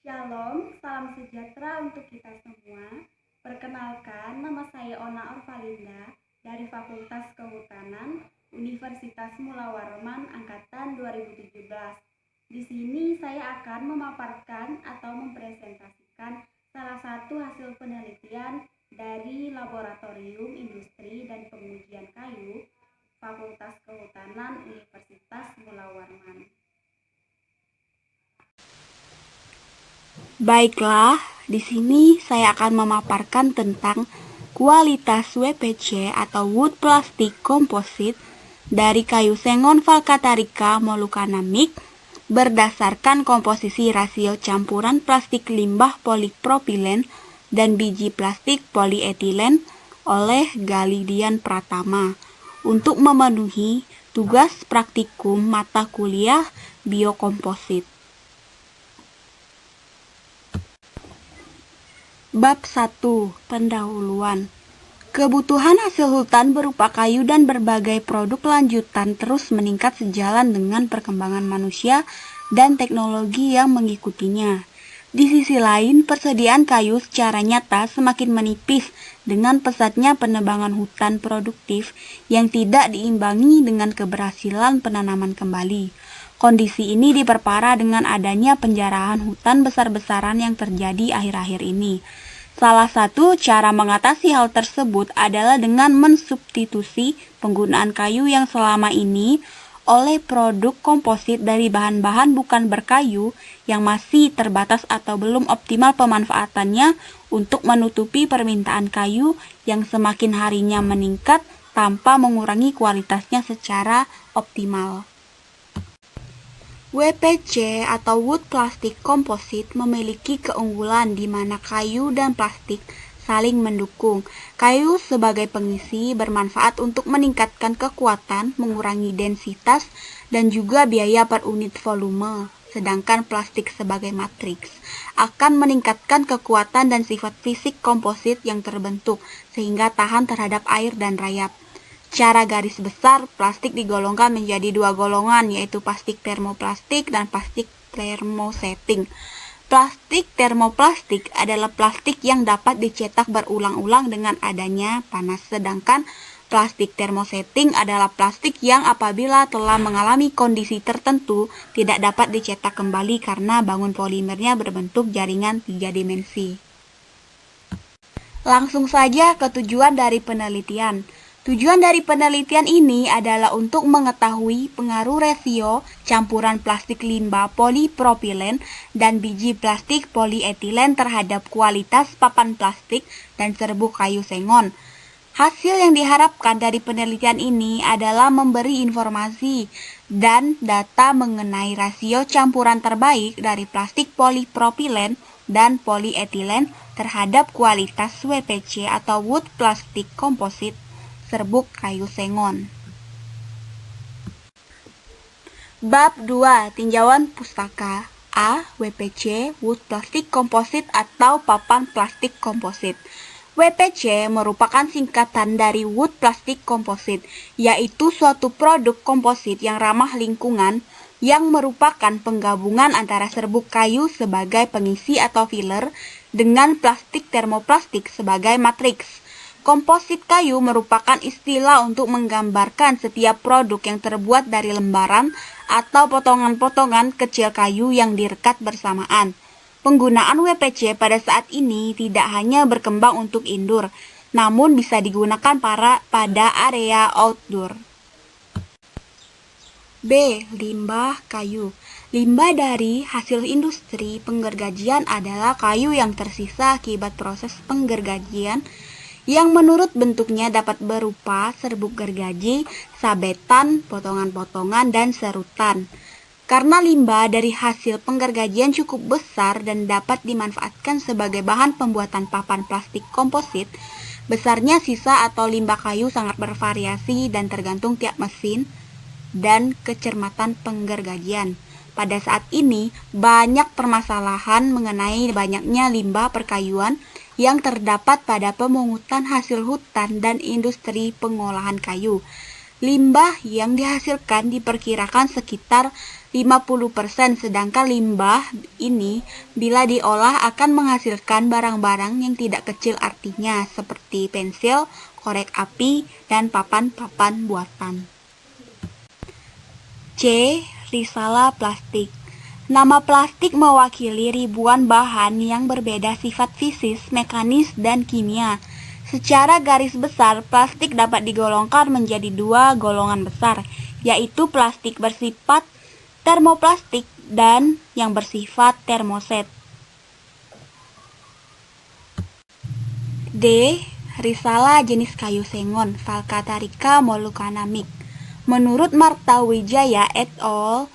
Shalom, salam sejahtera untuk kita semua. Perkenalkan, nama saya Ona Orvalinda dari Fakultas Kehutanan Universitas Mula Warman Angkatan 2017. Di sini saya akan memaparkan atau mempresentasikan salah satu hasil penelitian dari Laboratorium Industri dan Pengujian Kayu Fakultas Kehutanan Universitas Mula Warman. Baiklah, di sini saya akan memaparkan tentang kualitas WPC atau Wood Plastic Composite dari kayu Sengon Falcatarica molucana mic berdasarkan komposisi rasio campuran plastik limbah polipropilen dan biji plastik polietilen oleh Galidian Pratama untuk memenuhi tugas praktikum mata kuliah biokomposit. Bab 1. Pendahuluan. Kebutuhan hasil hutan berupa kayu dan berbagai produk lanjutan terus meningkat sejalan dengan perkembangan manusia dan teknologi yang mengikutinya. Di sisi lain, persediaan kayu secara nyata semakin menipis dengan pesatnya penebangan hutan produktif yang tidak diimbangi dengan keberhasilan penanaman kembali. Kondisi ini diperparah dengan adanya penjarahan hutan besar-besaran yang terjadi akhir-akhir ini. Salah satu cara mengatasi hal tersebut adalah dengan mensubstitusi penggunaan kayu yang selama ini oleh produk komposit dari bahan-bahan bukan berkayu yang masih terbatas atau belum optimal pemanfaatannya untuk menutupi permintaan kayu yang semakin harinya meningkat tanpa mengurangi kualitasnya secara optimal. WPC atau Wood Plastic Composite memiliki keunggulan di mana kayu dan plastik saling mendukung. Kayu sebagai pengisi bermanfaat untuk meningkatkan kekuatan, mengurangi densitas, dan juga biaya per unit volume. Sedangkan plastik sebagai matriks akan meningkatkan kekuatan dan sifat fisik komposit yang terbentuk sehingga tahan terhadap air dan rayap. Secara garis besar, plastik digolongkan menjadi dua golongan, yaitu plastik termoplastik dan plastik termosetting. Plastik termoplastik adalah plastik yang dapat dicetak berulang-ulang dengan adanya panas, sedangkan plastik termosetting adalah plastik yang apabila telah mengalami kondisi tertentu tidak dapat dicetak kembali karena bangun polimernya berbentuk jaringan 3 dimensi. Langsung saja ke tujuan dari penelitian. Tujuan dari penelitian ini adalah untuk mengetahui pengaruh rasio campuran plastik limbah polipropilen dan biji plastik polietilen terhadap kualitas papan plastik dan serbuk kayu sengon. Hasil yang diharapkan dari penelitian ini adalah memberi informasi dan data mengenai rasio campuran terbaik dari plastik polipropilen dan polietilen terhadap kualitas WPC atau Wood Plastic Composite serbuk kayu sengon. Bab 2. Tinjauan pustaka. A. WPC Wood Plastic Composite atau papan plastik komposit. WPC merupakan singkatan dari Wood Plastic Composite, yaitu suatu produk komposit yang ramah lingkungan yang merupakan penggabungan antara serbuk kayu sebagai pengisi atau filler dengan plastik termoplastik sebagai matriks. Komposit kayu merupakan istilah untuk menggambarkan setiap produk yang terbuat dari lembaran atau potongan-potongan kecil kayu yang direkat bersamaan. Penggunaan WPC pada saat ini tidak hanya berkembang untuk indoor, namun bisa digunakan pada area outdoor. B. Limbah kayu. Limbah dari hasil industri penggergajian adalah kayu yang tersisa akibat proses penggergajian yang menurut bentuknya dapat berupa serbuk gergaji, sabetan, potongan-potongan, dan serutan. Karena limbah dari hasil penggergajian cukup besar dan dapat dimanfaatkan sebagai bahan pembuatan papan plastik komposit, besarnya sisa atau limbah kayu sangat bervariasi dan tergantung tiap mesin dan kecermatan penggergajian. Pada saat ini, banyak permasalahan mengenai banyaknya limbah perkayuan yang terdapat pada pemungutan hasil hutan dan industri pengolahan kayu. Limbah yang dihasilkan diperkirakan sekitar 50%, sedangkan limbah ini bila diolah akan menghasilkan barang-barang yang tidak kecil artinya seperti pensil, korek api, dan papan-papan buatan. C. Risalah plastik. Nama plastik mewakili ribuan bahan yang berbeda sifat fisis, mekanis, dan kimia. Secara garis besar, plastik dapat digolongkan menjadi dua golongan besar, yaitu plastik bersifat termoplastik dan yang bersifat termoset. D. Risalah jenis kayu sengon, Falcatarica molucana miq. Menurut Marta Wijaya et al.,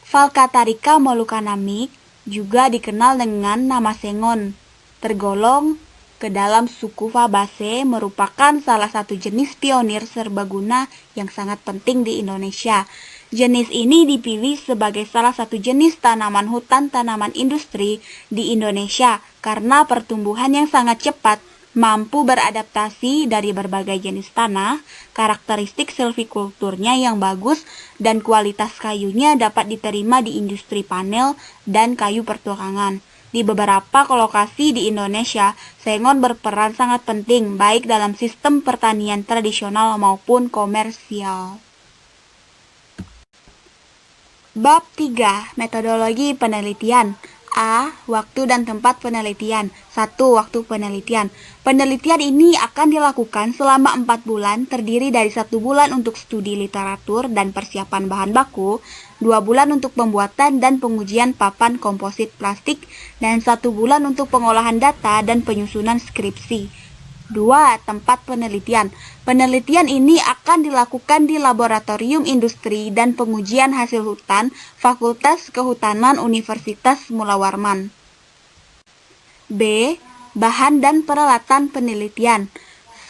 Falcatarica molucana miq juga dikenal dengan nama sengon, tergolong ke dalam suku Fabaceae, merupakan salah satu jenis pionir serbaguna yang sangat penting di Indonesia. Jenis ini dipilih sebagai salah satu jenis tanaman hutan tanaman industri di Indonesia karena pertumbuhan yang sangat cepat, mampu beradaptasi dari berbagai jenis tanah, karakteristik silvikulturnya yang bagus, dan kualitas kayunya dapat diterima di industri panel dan kayu pertukangan. Di beberapa lokasi di Indonesia, sengon berperan sangat penting baik dalam sistem pertanian tradisional maupun komersial. Bab 3. Metodologi penelitian. A. Waktu dan tempat penelitian. 1. Waktu penelitian. Penelitian ini akan dilakukan selama 4 bulan, terdiri dari 1 bulan untuk studi literatur dan persiapan bahan baku, 2 bulan untuk pembuatan dan pengujian papan komposit plastik, dan 1 bulan untuk pengolahan data dan penyusunan skripsi. 2. Tempat penelitian. Penelitian ini akan dilakukan di Laboratorium Industri dan Pengujian Hasil Hutan, Fakultas Kehutanan Universitas Mula Warman. B. Bahan dan peralatan penelitian.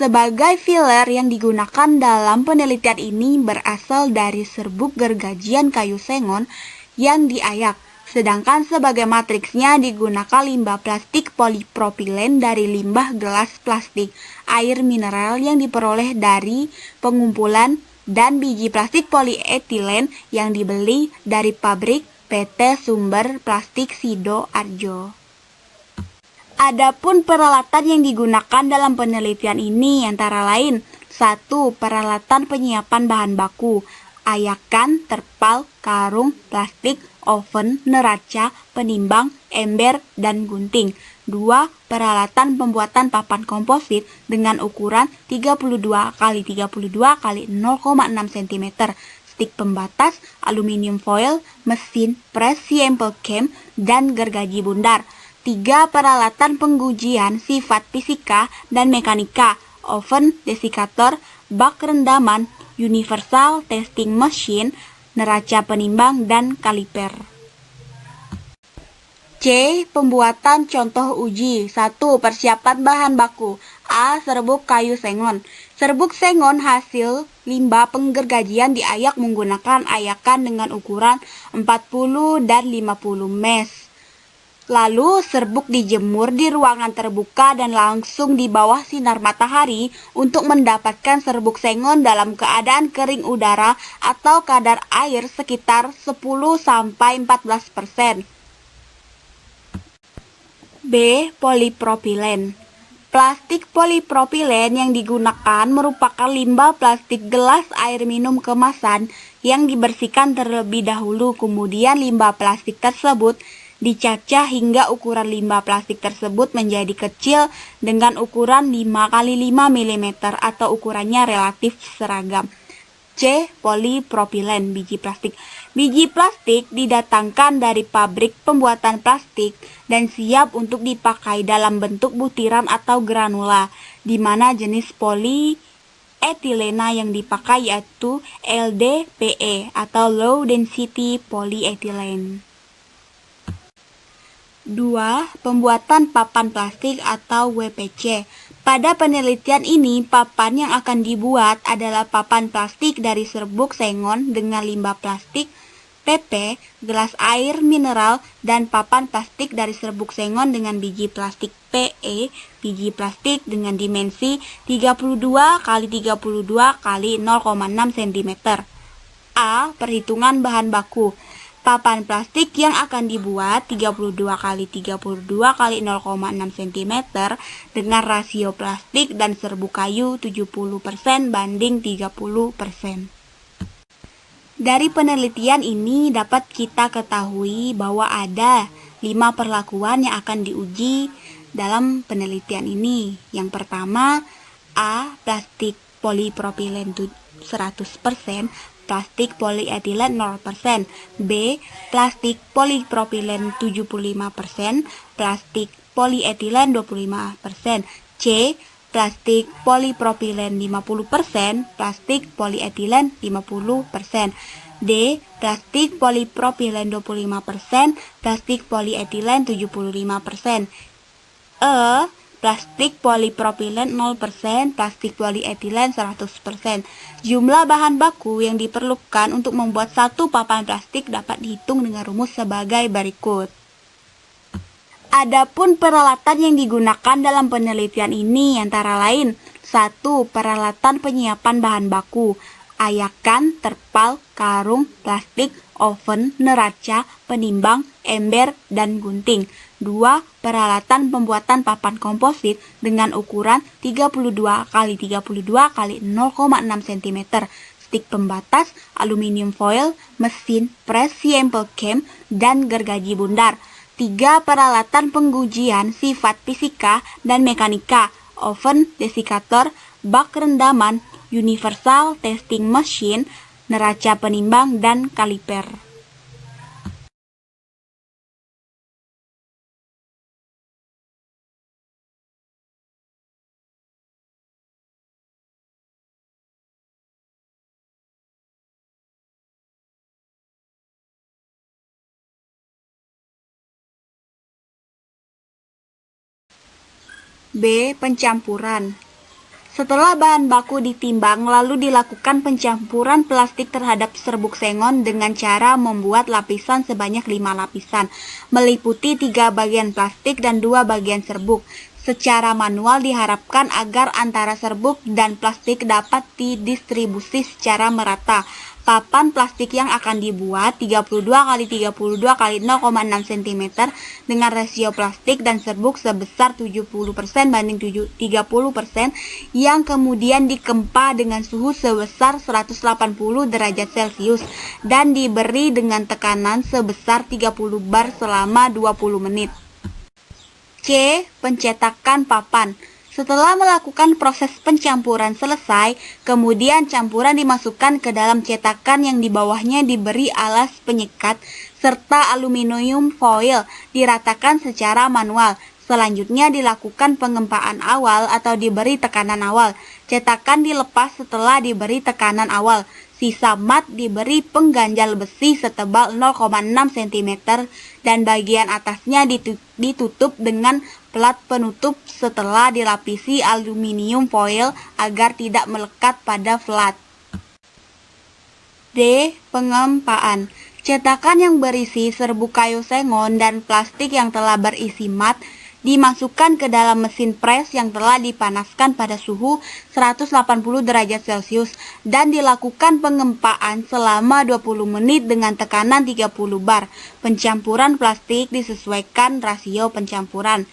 Sebagai filler yang digunakan dalam penelitian ini berasal dari serbuk gergajian kayu sengon yang diayak. Sedangkan sebagai matriksnya digunakan limbah plastik polipropilen dari limbah gelas plastik, air mineral yang diperoleh dari pengumpulan, dan biji plastik polietilen yang dibeli dari pabrik PT Sumber Plastik Sido Arjo. Adapun peralatan yang digunakan dalam penelitian ini antara lain: 1. Peralatan penyiapan bahan baku, ayakan, terpal, karung, plastik, oven, neraca, penimbang, ember, dan gunting. 2. Peralatan pembuatan papan komposit dengan ukuran 32 x 32 x 0,6 cm, stik pembatas, aluminium foil, mesin pres sample cam, dan gergaji bundar. 3. Peralatan pengujian sifat fisika dan mekanika, oven, desikator, bak rendaman, universal testing machine, neraca penimbang, dan kaliper. C. Pembuatan contoh uji. 1. Persiapan bahan baku. A. Serbuk kayu sengon. Serbuk sengon hasil limbah penggergajian diayak menggunakan ayakan dengan ukuran 40 dan 50 mes. Lalu serbuk dijemur di ruangan terbuka dan langsung di bawah sinar matahari untuk mendapatkan serbuk sengon dalam keadaan kering udara atau kadar air sekitar 10-14%. B. Polipropilen. Plastik polipropilen yang digunakan merupakan limbah plastik gelas air minum kemasan yang dibersihkan terlebih dahulu, kemudian limbah plastik tersebut dicacah hingga ukuran limbah plastik tersebut menjadi kecil dengan ukuran 5 x 5 mm atau ukurannya relatif seragam. C. Polipropilen. Biji plastik. Biji plastik didatangkan dari pabrik pembuatan plastik dan siap untuk dipakai dalam bentuk butiran atau granula, di mana jenis polietilena yang dipakai yaitu LDPE atau Low Density Polyethylene. 2. Pembuatan papan plastik atau WPC. Pada penelitian ini, papan yang akan dibuat adalah papan plastik dari serbuk sengon dengan limbah plastik PP, gelas air mineral, dan papan plastik dari serbuk sengon dengan biji plastik PE, biji plastik dengan dimensi 32 x 32 x 0,6 cm. A. Perhitungan bahan baku. Papan plastik yang akan dibuat 32 x 32 x 0,6 cm dengan rasio plastik dan serbuk kayu 70% banding 30%. Dari penelitian ini dapat kita ketahui bahwa ada 5 perlakuan yang akan diuji dalam penelitian ini. Yang pertama, A. Plastik polipropilen 100%, plastik polietilen 0%. B. Plastik polipropilen 75%, plastik polietilen 25%. C. Plastik polipropilen 50%, plastik polietilen 50%. D. Plastik polipropilen 25%, plastik polietilen 75%. E. Plastik polipropilen 0%, plastik polietilen 100%. Jumlah bahan baku yang diperlukan untuk membuat satu papan plastik dapat dihitung dengan rumus sebagai berikut. Adapun peralatan yang digunakan dalam penelitian ini antara lain: 1. Peralatan penyiapan bahan baku, ayakan, terpal, karung, plastik, oven, neraca, penimbang, ember, dan gunting. 2. Peralatan pembuatan papan komposit dengan ukuran 32 x 32 x 0,6 cm, stik pembatas, aluminium foil, mesin, pres simple cam, dan gergaji bundar. 3. Peralatan pengujian sifat fisika dan mekanika, oven, desikator, bak rendaman, universal testing machine, neraca penimbang, dan kaliper. B. Pencampuran. Setelah bahan baku ditimbang, lalu dilakukan pencampuran plastik terhadap serbuk sengon dengan cara membuat lapisan sebanyak 5 lapisan, meliputi 3 bagian plastik dan 2 bagian serbuk. Secara manual diharapkan agar antara serbuk dan plastik dapat didistribusi secara merata. Papan plastik yang akan dibuat 32 x 32 x 0,6 cm dengan rasio plastik dan serbuk sebesar 70% banding 30% yang kemudian dikempa dengan suhu sebesar 180 derajat Celcius dan diberi dengan tekanan sebesar 30 bar selama 20 menit. C. Pencetakan papan. Setelah melakukan proses pencampuran selesai, kemudian campuran dimasukkan ke dalam cetakan yang di bawahnya diberi alas penyekat serta aluminium foil, diratakan secara manual. Selanjutnya dilakukan pengempaan awal atau diberi tekanan awal. Cetakan dilepas setelah diberi tekanan awal. Sisa mat diberi pengganjal besi setebal 0,6 cm dan bagian atasnya ditutup dengan plat penutup setelah dilapisi aluminium foil agar tidak melekat pada plat. D. Pengempaan. Cetakan yang berisi serbuk kayu sengon dan plastik yang telah berisi mat dimasukkan ke dalam mesin pres yang telah dipanaskan pada suhu 180 derajat Celcius dan dilakukan pengempaan selama 20 menit dengan tekanan 30 bar. Pencampuran plastik disesuaikan rasio pencampuran.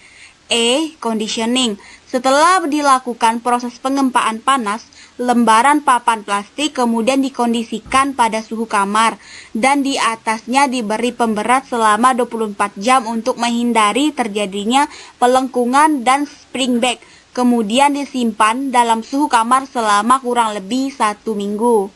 E. Conditioning. Setelah dilakukan proses pengempaan panas, lembaran papan plastik kemudian dikondisikan pada suhu kamar dan di atasnya diberi pemberat selama 24 jam untuk menghindari terjadinya pelengkungan dan springback. Kemudian disimpan dalam suhu kamar selama kurang lebih 1 minggu.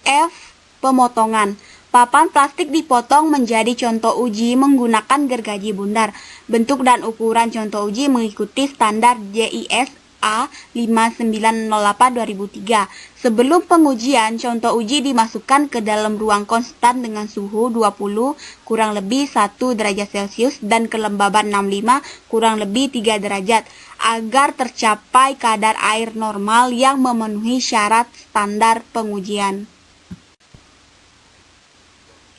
F. Pemotongan. Papan plastik dipotong menjadi contoh uji menggunakan gergaji bundar. Bentuk dan ukuran contoh uji mengikuti standar JIS A5908-2003. Sebelum pengujian, contoh uji dimasukkan ke dalam ruang konstan dengan suhu 20 kurang lebih 1 derajat Celcius dan kelembaban 65 kurang lebih 3 derajat agar tercapai kadar air normal yang memenuhi syarat standar pengujian.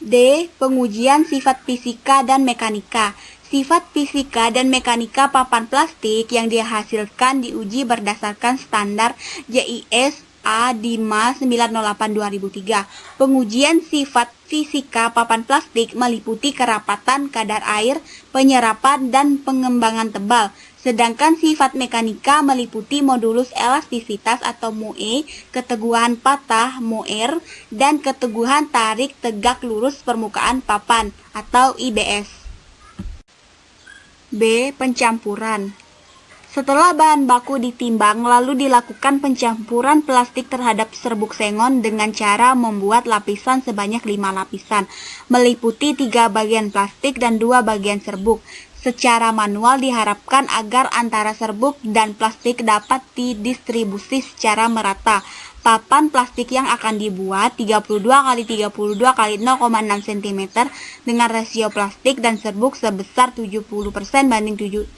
D. Pengujian sifat fisika dan mekanika. Sifat fisika dan mekanika papan plastik yang dihasilkan diuji berdasarkan standar JIS A5 908-2003. Pengujian sifat fisika papan plastik meliputi kerapatan kadar air, penyerapan, dan pengembangan tebal. Sedangkan sifat mekanika meliputi modulus elastisitas atau MOE, keteguhan patah MOR, dan keteguhan tarik tegak lurus permukaan papan atau IBS. B. Pencampuran. Setelah bahan baku ditimbang, lalu dilakukan pencampuran plastik terhadap serbuk sengon dengan cara membuat lapisan sebanyak 5 lapisan, meliputi 3 bagian plastik dan 2 bagian serbuk. Secara manual diharapkan agar antara serbuk dan plastik dapat didistribusi secara merata. Papan plastik yang akan dibuat 32 x 32 x 0,6 cm dengan rasio plastik dan serbuk sebesar 70% banding 30%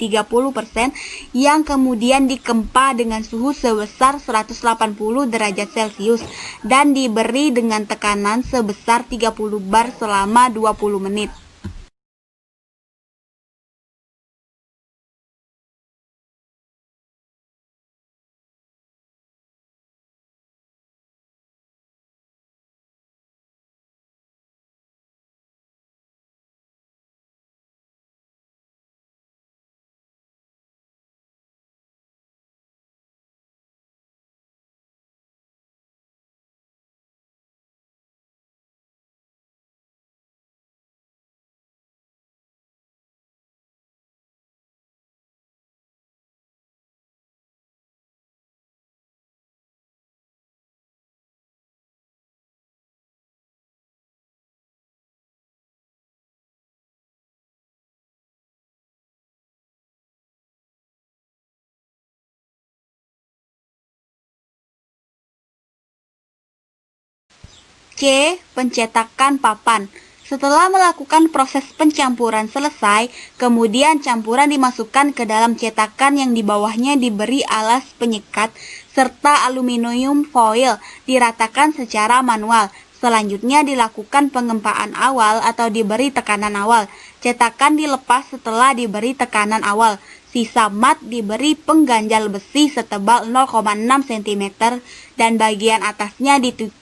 yang kemudian dikempa dengan suhu sebesar 180 derajat Celcius dan diberi dengan tekanan sebesar 30 bar selama 20 menit. C. Pencetakan papan. Setelah melakukan proses pencampuran selesai, kemudian campuran dimasukkan ke dalam cetakan yang di bawahnya diberi alas penyekat serta aluminium foil diratakan secara manual. Selanjutnya dilakukan pengempaan awal atau diberi tekanan awal. Cetakan dilepas setelah diberi tekanan awal. Sisa mat diberi pengganjal besi setebal 0,6 cm dan bagian atasnya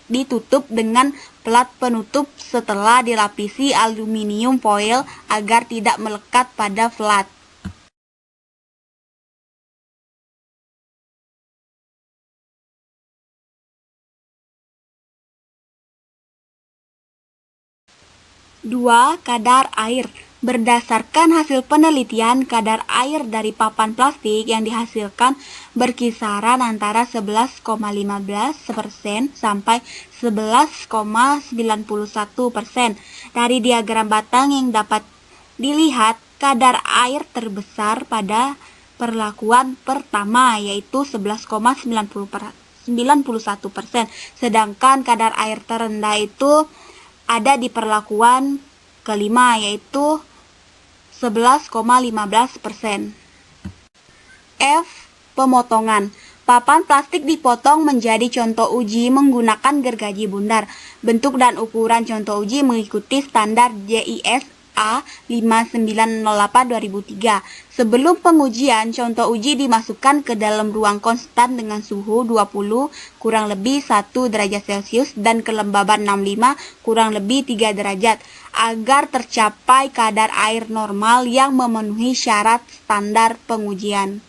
ditutup dengan plat penutup setelah dilapisi aluminium foil agar tidak melekat pada plat. Dua, kadar air. Berdasarkan hasil penelitian, kadar air dari papan plastik yang dihasilkan berkisaran antara 11,15% sampai 11,91%. Dari diagram batang yang dapat dilihat, kadar air terbesar pada perlakuan pertama yaitu 11,91%, sedangkan kadar air terendah itu ada di perlakuan kelima yaitu 11,15%. F. Pemotongan. Papan plastik dipotong menjadi contoh uji menggunakan gergaji bundar. Bentuk dan ukuran contoh uji mengikuti standar JIS A5908-2003. Sebelum pengujian, contoh uji dimasukkan ke dalam ruang konstan dengan suhu 20 kurang lebih 1 derajat Celcius dan kelembaban 65 kurang lebih 3 derajat agar tercapai kadar air normal yang memenuhi syarat standar pengujian.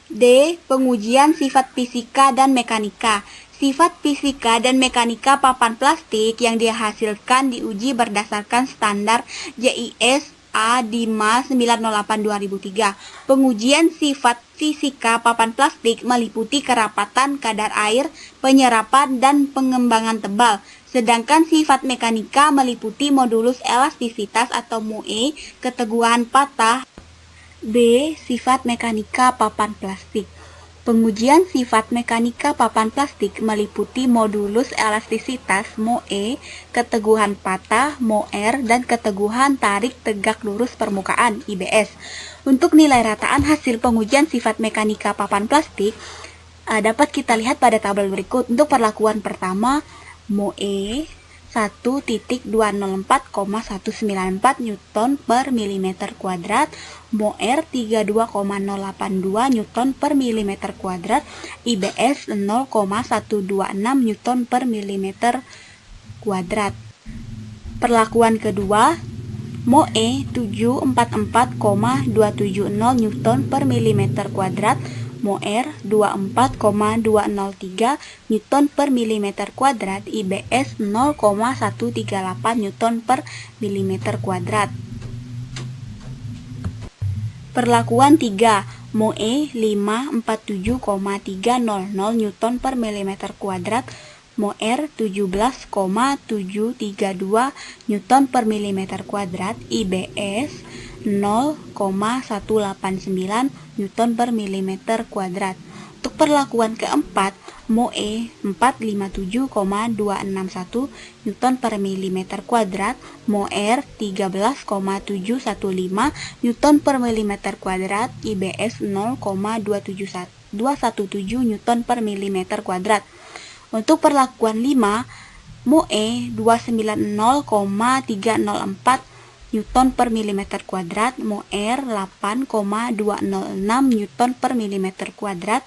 D. Pengujian sifat fisika dan mekanika. Sifat fisika dan mekanika papan plastik yang dihasilkan diuji berdasarkan standar JIS A5 908-2003. Pengujian sifat fisika papan plastik meliputi kerapatan kadar air, penyerapan, dan pengembangan tebal. Sedangkan sifat mekanika meliputi modulus elastisitas atau MOE, keteguhan patah. B. Sifat mekanika papan plastik. Pengujian sifat mekanika papan plastik meliputi modulus elastisitas MOE, keteguhan patah MOR, dan keteguhan tarik tegak lurus permukaan IBS. Untuk nilai rataan hasil pengujian sifat mekanika papan plastik dapat kita lihat pada tabel berikut. Untuk perlakuan pertama MoE 1.204,194 Newton per milimeter kuadrat, MoR 32,082 Newton per milimeter kuadrat, IBS 0,126 Newton per milimeter kuadrat. Perlakuan kedua, MoE 744,270 Newton per milimeter kuadrat, MoR 24,203 Newton per milimeter kuadrat, IBS 0,138 Newton per milimeter kuadrat. Perlakuan 3, MoE 547,300 Newton per milimeter kuadrat, MoR 17,732 Newton per milimeter kuadrat, IBS 0,189 Newton per milimeter kuadrat. Untuk perlakuan keempat, MoE 457,261 Newton per milimeter kuadrat, MoR 13,715 Newton per milimeter kuadrat, IBS 0,217 Newton per milimeter kuadrat. Untuk perlakuan 5, MoE 290,304 Newton per milimeter kuadrat, MoR 8,206 Newton per milimeter kuadrat,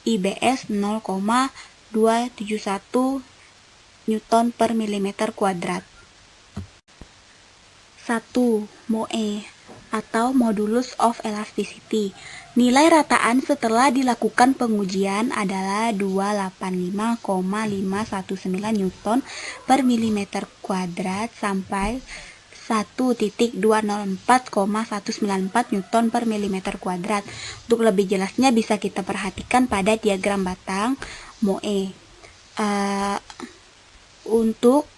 IBS 0,271 Newton per milimeter kuadrat. 1. MoE atau Modulus of Elasticity. Nilai rataan setelah dilakukan pengujian adalah 285,519 Newton per milimeter kuadrat sampai 1.204,194 Newton per milimeter kuadrat. Untuk lebih jelasnya bisa kita perhatikan pada diagram batang MoE. Untuk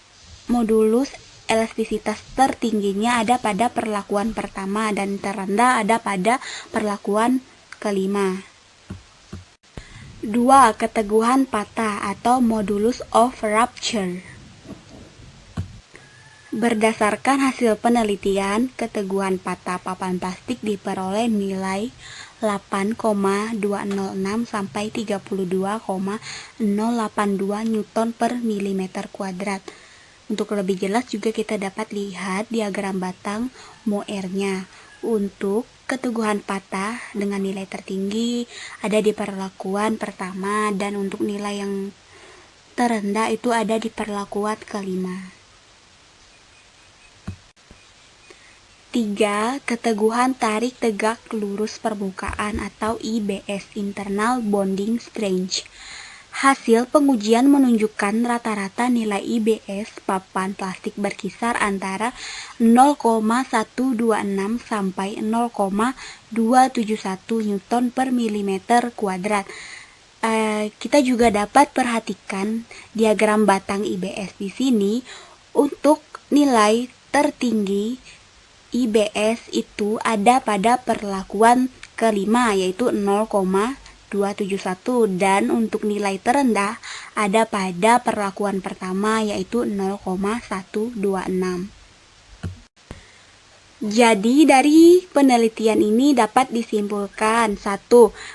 modulus elastisitas tertingginya ada pada perlakuan pertama dan terendah ada pada perlakuan kelima. 2. Keteguhan patah atau Modulus of Rupture. Berdasarkan hasil penelitian, keteguhan patah papan plastik diperoleh nilai 8,206 sampai 32,082 Newton per milimeter kuadrat. Untuk lebih jelas juga kita dapat lihat diagram batang MoR-nya. Untuk keteguhan patah dengan nilai tertinggi ada di perlakuan pertama dan untuk nilai yang terendah itu ada di perlakuan kelima. 3. Keteguhan tarik tegak lurus permukaan atau IBS (Internal Bonding Strength). Hasil pengujian menunjukkan rata-rata nilai IBS papan plastik berkisar antara 0,126 sampai 0,271 Newton per milimeter kuadrat. Kita juga dapat perhatikan diagram batang IBS di sini. Untuk nilai tertinggi IBS itu ada pada perlakuan kelima yaitu 0,271 dan untuk nilai terendah ada pada perlakuan pertama yaitu 0,126. Jadi dari penelitian ini dapat disimpulkan 1.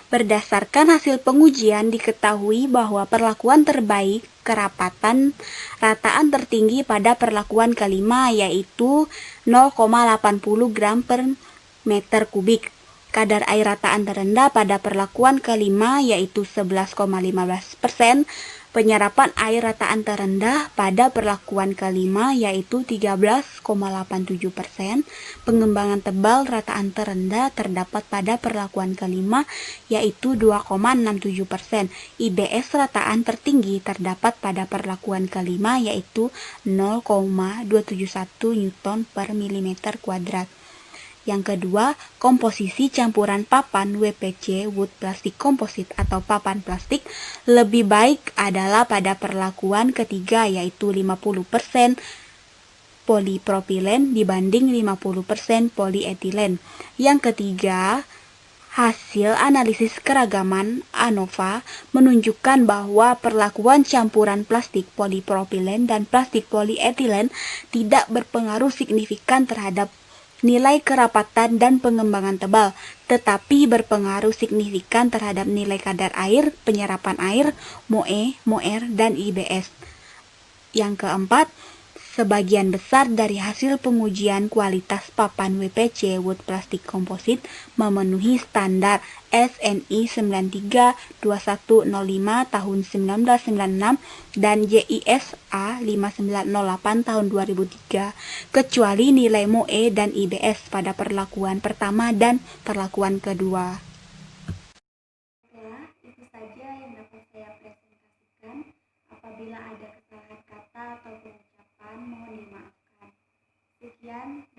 Berdasarkan hasil pengujian diketahui bahwa perlakuan terbaik kerapatan rataan tertinggi pada perlakuan kelima yaitu 0,80 gram per meter kubik. Kadar air rataan terendah pada perlakuan kelima yaitu 11,15%. Penyerapan air rataan terendah pada perlakuan kelima yaitu 13,87%. Pengembangan tebal rataan terendah terdapat pada perlakuan kelima yaitu 2,67%. IBS rataan tertinggi terdapat pada perlakuan kelima yaitu 0,271 Newton per milimeter kuadrat. Yang kedua, komposisi campuran papan WPC wood plastic composite atau papan plastik lebih baik adalah pada perlakuan ketiga yaitu 50% polipropilen dibanding 50% polietilen. Yang ketiga, hasil analisis keragaman ANOVA menunjukkan bahwa perlakuan campuran plastik polipropilen dan plastik polietilen tidak berpengaruh signifikan terhadap nilai kerapatan dan pengembangan tebal, tetapi berpengaruh signifikan terhadap nilai kadar air, penyerapan air, MoE, MoR, dan IBS. Yang keempat, sebagian besar dari hasil pengujian kualitas papan WPC Wood Plastic Composite memenuhi standar SNI 932105 tahun 1996 dan JISA 5908 tahun 2003, kecuali nilai MOE dan IBS pada perlakuan pertama dan perlakuan kedua. Baiklah, itu saja yang dapat saya presentasikan. Apabila ada kesalahan kata atau pengucapan, mohon dimaafkan. Sekian.